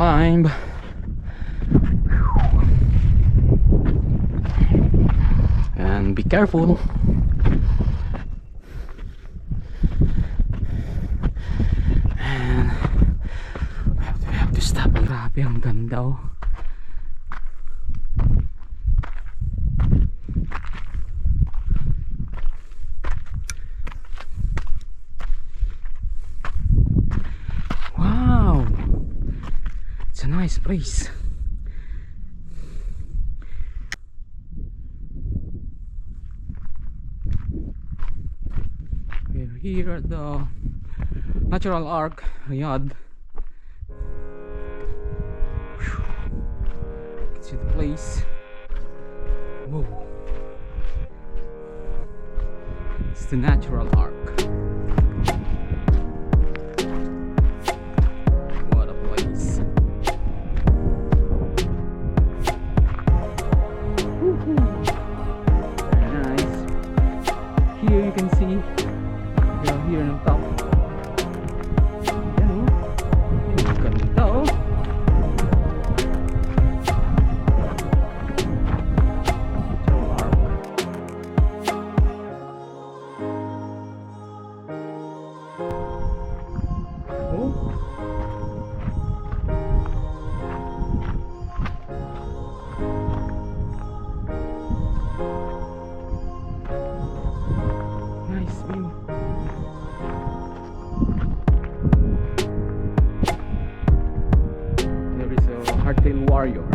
climb. And be careful. And we have to stop. Grabe, ang ganda oh. Wow, it's a nice place. We're here at the Natural Ark, Riyadh. You can see the place. Whoa. It's the Natural Ark. What a place. Very nice. Here you can see, here on top. Yan oh. Ang ganda oh. Nice view. There is a hardtail warrior.